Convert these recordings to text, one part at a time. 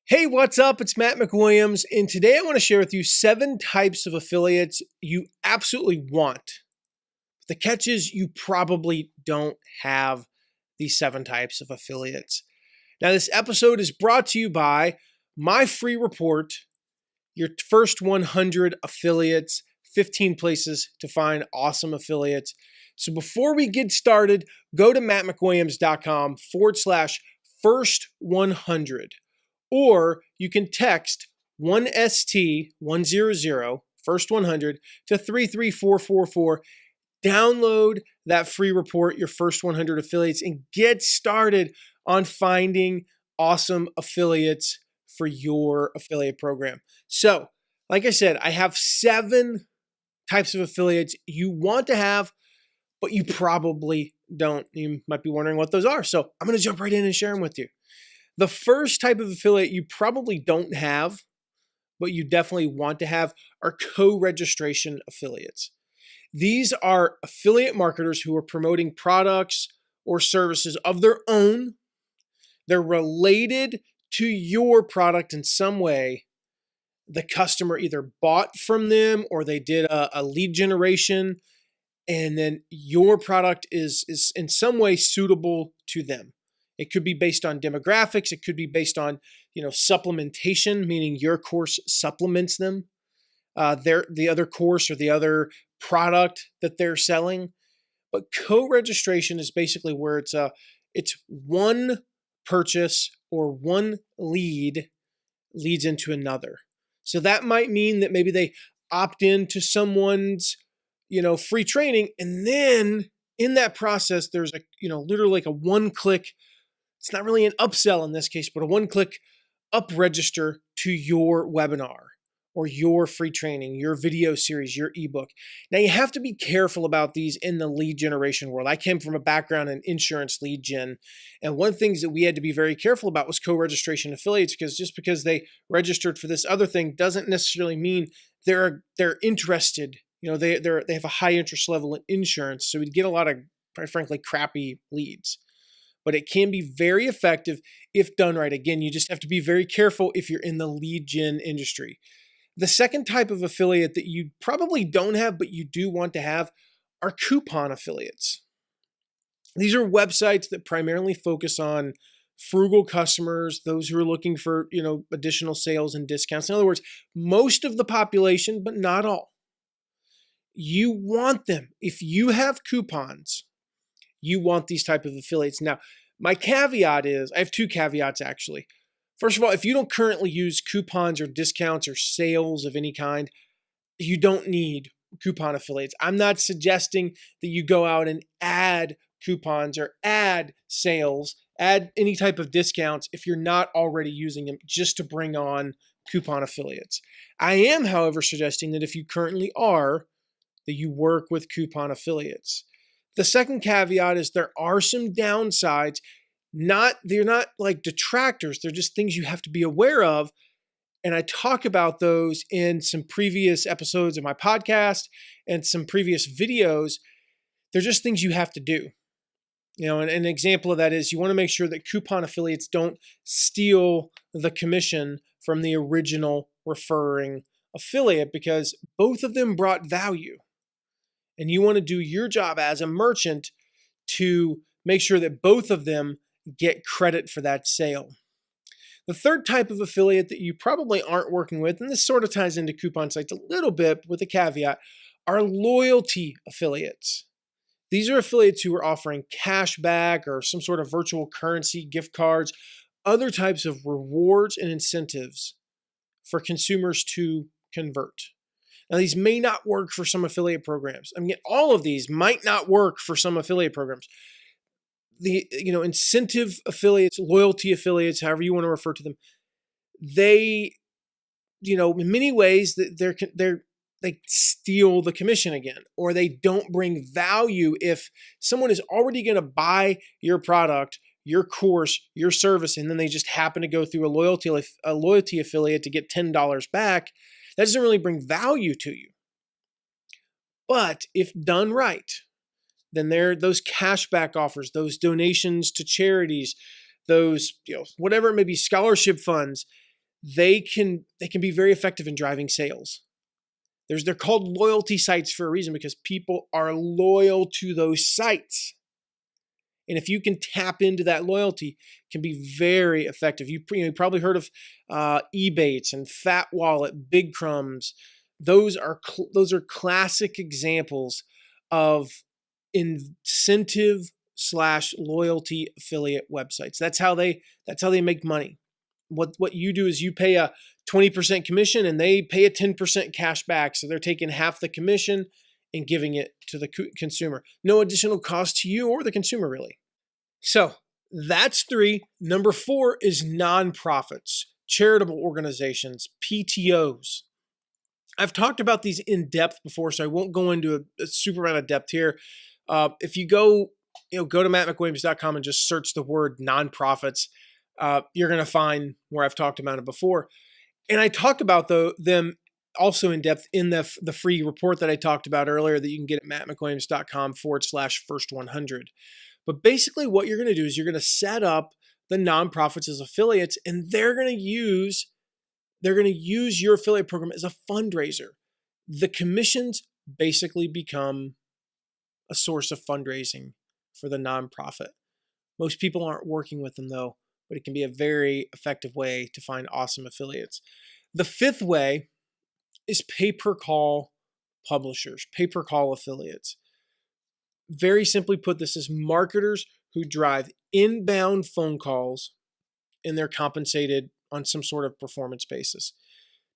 Hey, what's up? It's Matt McWilliams, and today I want to share with you 7 types of affiliates you absolutely want. The catch is you probably don't have these 7 types of affiliates. Now, this episode is brought to you by my free report, Your First 100 Affiliates, 15 places to find awesome affiliates. So before we get started, go to mattmcwilliams.com/first 100. Or you can text 1ST100, first 100, to 33444. Download that free report, Your First 100 Affiliates, and get started on finding awesome affiliates for your affiliate program. So, like I said, I have 7 types of affiliates you want to have, but you probably don't. You might be wondering what those are. So I'm going to jump right in and share them with you. The first type of affiliate you probably don't have, but you definitely want to have, are co-registration affiliates. These are affiliate marketers who are promoting products or services of their own. They're related to your product in some way. The customer either bought from them or they did a lead generation, and then your product is in some way suitable to them. It could be based on demographics. It could be based on, supplementation, meaning your course supplements them, the other course or the other product that they're selling. But co-registration is basically where it's one purchase or one lead leads into another. So that might mean that maybe they opt into someone's free training, and then in that process there's literally like a one-click. It's not really an upsell in this case, but a one-click up register to your webinar or your free training, your video series, your ebook. Now, you have to be careful about these in the lead generation world. I came from a background in insurance lead gen, and one of the things that we had to be very careful about was co-registration affiliates, because just because they registered for this other thing doesn't necessarily mean they're interested. They have a high interest level in insurance, so we'd get a lot of, quite frankly, crappy leads. But it can be very effective if done right. Again, you just have to be very careful if you're in the lead gen industry. The second type of affiliate that you probably don't have, but you do want to have, are coupon affiliates. These are websites that primarily focus on frugal customers, those who are looking for, additional sales and discounts. In other words, most of the population, but not all. You want them. If you have coupons, you want these type of affiliates. Now, my caveat is, I have 2 caveats actually. First of all, if you don't currently use coupons or discounts or sales of any kind, you don't need coupon affiliates. I'm not suggesting that you go out and add coupons or add sales, add any type of discounts if you're not already using them, just to bring on coupon affiliates. I am, however, suggesting that if you currently are, that you work with coupon affiliates. The second caveat is there are some downsides. They're not like detractors. They're just things you have to be aware of. And I talk about those in some previous episodes of my podcast and some previous videos. They're just things you have to do. And an example of that is you want to make sure that coupon affiliates don't steal the commission from the original referring affiliate, because both of them brought value. And you want to do your job as a merchant to make sure that both of them get credit for that sale. The third type of affiliate that you probably aren't working with, and this sort of ties into coupon sites a little bit with a caveat, are loyalty affiliates. These are affiliates who are offering cash back or some sort of virtual currency, gift cards, other types of rewards and incentives for consumers to convert. Now, these may not work for some affiliate programs. All of these might not work for some affiliate programs. The incentive affiliates, loyalty affiliates, however you want to refer to them, they, in many ways, they steal the commission again, or they don't bring value. If someone is already going to buy your product, your course, your service, and then they just happen to go through a loyalty affiliate to get $10 back, that doesn't really bring value to you. But if done right, then those cashback offers, those donations to charities, those, whatever it may be, scholarship funds, they can be very effective in driving sales. They're called loyalty sites for a reason, because people are loyal to those sites. And if you can tap into that loyalty, it can be very effective. You probably heard of Ebates and Fat Wallet, Big Crumbs. Those are classic examples of incentive slash loyalty affiliate websites. That's how they make money. What you do is you pay a 20% commission and they pay a 10% cash back. So they're taking half the commission and giving it to the consumer. No additional cost to you or the consumer, really. So that's 3. Number 4 is nonprofits, charitable organizations, PTOs. I've talked about these in depth before, so I won't go into a super amount of depth here. If you go to mattmcwilliams.com and just search the word nonprofits, you're going to find where I've talked about it before. And I talked about them also in depth in the free report that I talked about earlier that you can get at mattmcwilliams.com/first100. But basically what you're going to do is you're going to set up the nonprofits as affiliates, and they're going to use your affiliate program as a fundraiser. The commissions basically become a source of fundraising for the nonprofit. Most people aren't working with them though, but it can be a very effective way to find awesome affiliates. The 5th way is pay-per-call publishers, pay-per-call affiliates. Very simply put, this is marketers who drive inbound phone calls and they're compensated on some sort of performance basis.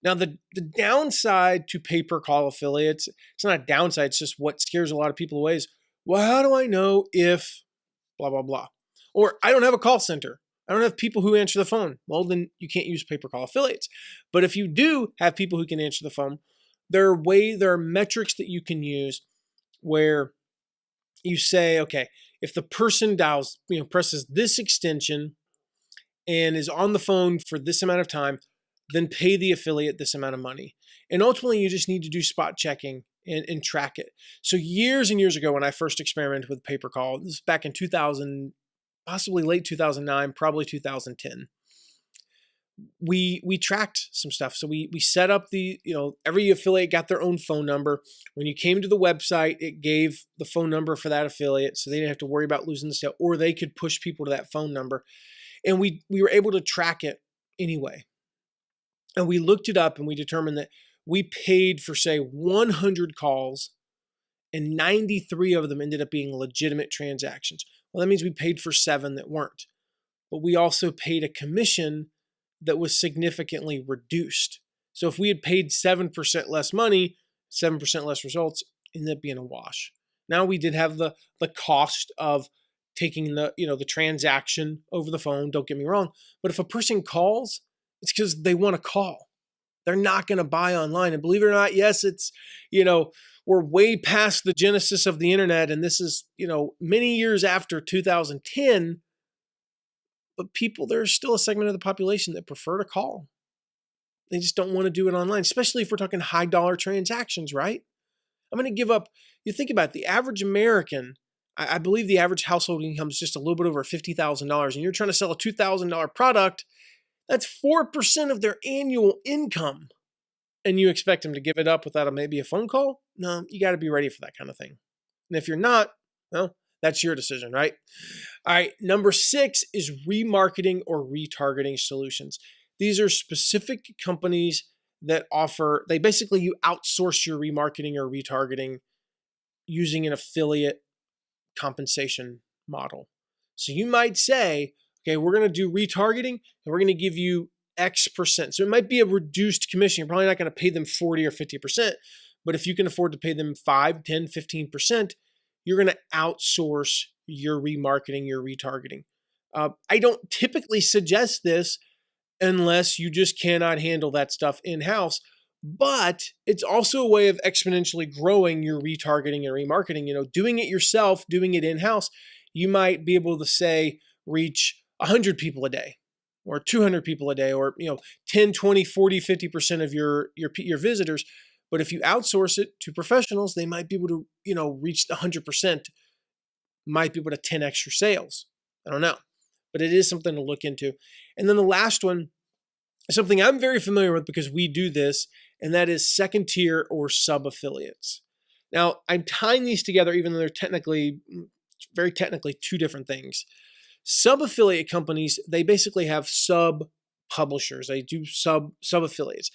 Now, the downside to pay-per-call affiliates, it's not a downside, it's just what scares a lot of people away is, well, how do I know if blah, blah, blah? Or I don't have a call center. I don't have people who answer the phone. Well, then you can't use pay-per-call affiliates. But if you do have people who can answer the phone, there are metrics that you can use where you say, okay, if the person presses this extension and is on the phone for this amount of time, then pay the affiliate this amount of money. And ultimately, you just need to do spot checking and track it. So years and years ago, when I first experimented with pay-per-call, this was back in 2000, possibly late 2009, probably 2010. We tracked some stuff. So we set up every affiliate got their own phone number. When you came to the website, it gave the phone number for that affiliate, so they didn't have to worry about losing the sale, or they could push people to that phone number. And we were able to track it anyway. And we looked it up and we determined that we paid for, say, 100 calls and 93 of them ended up being legitimate transactions. Well, that means we paid for 7 that weren't. But we also paid a commission that was significantly reduced. So if we had paid 7% less money, 7% less results, it ended up being a wash. Now we did have the cost of taking the transaction over the phone, don't get me wrong. But if a person calls, it's because they want to call. They're not going to buy online. And believe it or not, yes, it's, we're way past the genesis of the internet. And this is, many years after 2010. But there's still a segment of the population that prefer to call. They just don't want to do it online, especially if we're talking high dollar transactions, right? I'm going to give up. You think about it, the average American, I believe the average household income is just a little bit over $50,000, and you're trying to sell a $2,000 product. That's 4% of their annual income. And you expect them to give it up without maybe a phone call? No, you got to be ready for that kind of thing. And if you're not, well, that's your decision, right? All right, number 6 is remarketing or retargeting solutions. These are specific companies that you outsource your remarketing or retargeting using an affiliate compensation model. So you might say, okay, we're going to do retargeting and we're going to give you X%. So it might be a reduced commission. You're probably not going to pay them 40 or 50%, but if you can afford to pay them 5, 10, 15%, you're going to outsource your remarketing, your retargeting. I don't typically suggest this unless you just cannot handle that stuff in-house, but it's also a way of exponentially growing your retargeting and remarketing. Doing it yourself, doing it in-house, you might be able to, say, reach 100 people a day or 200 people a day or 10, 20, 40, 50% of your visitors. But if you outsource it to professionals, they might be able to, reach the 100%, might be able to 10x your sales. I don't know, but it is something to look into. And then the last one something I'm very familiar with because we do this, and that is second tier or sub affiliates. Now, I'm tying these together, even though they're very technically two different things. Sub affiliate companies, they basically have sub publishers. They do sub affiliates.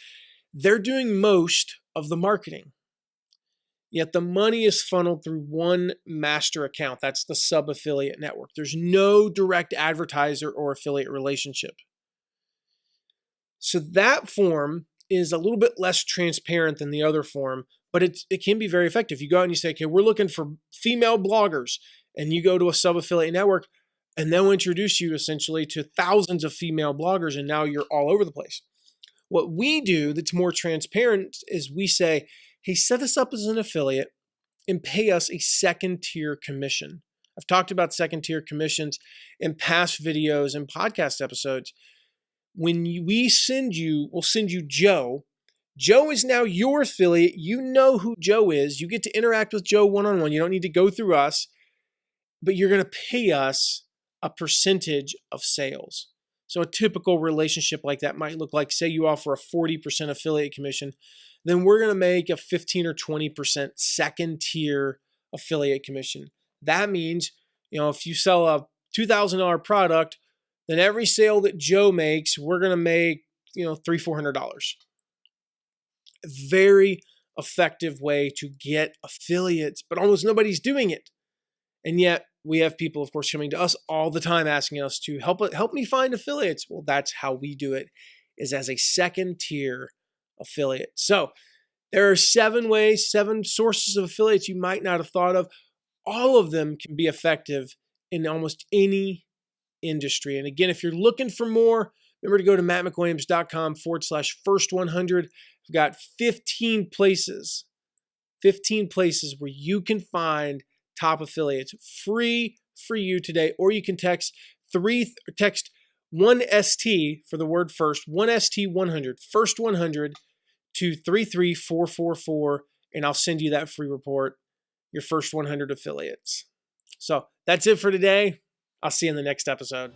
They're doing most of the marketing. Yet the money is funneled through one master account. That's the sub affiliate network. There's no direct advertiser or affiliate relationship. So that form is a little bit less transparent than the other form, but it can be very effective. You go out and you say, okay, we're looking for female bloggers, and you go to a sub-affiliate network, and they'll introduce you essentially to thousands of female bloggers, and now you're all over the place. What we do that's more transparent is we say, hey, set us up as an affiliate and pay us a second-tier commission. I've talked about second-tier commissions in past videos and podcast episodes. When we'll send you Joe. Joe is now your affiliate. You know who Joe is. You get to interact with Joe one-on-one. You don't need to go through us, but you're going to pay us a percentage of sales. So a typical relationship like that might look like, say you offer a 40% affiliate commission, then we're going to make a 15 or 20% second tier affiliate commission. That means, if you sell a $2,000 product, then every sale that Joe makes, we're going to make, $300-$400. A very effective way to get affiliates, but almost nobody's doing it. And yet we have people, of course, coming to us all the time asking us to help me find affiliates. Well, that's how we do it, is as a second tier affiliate. So there are 7 sources of affiliates you might not have thought of. All of them can be effective in almost any industry. And again, if you're looking for more, remember to go to mattmcwilliams.com/first100. We've got 15 places where you can find top affiliates free for you today, or you can text 1ST for the word first, 1ST100, first 100 to 33444, and I'll send you that free report, your first 100 affiliates. So that's it for today. I'll see you in the next episode.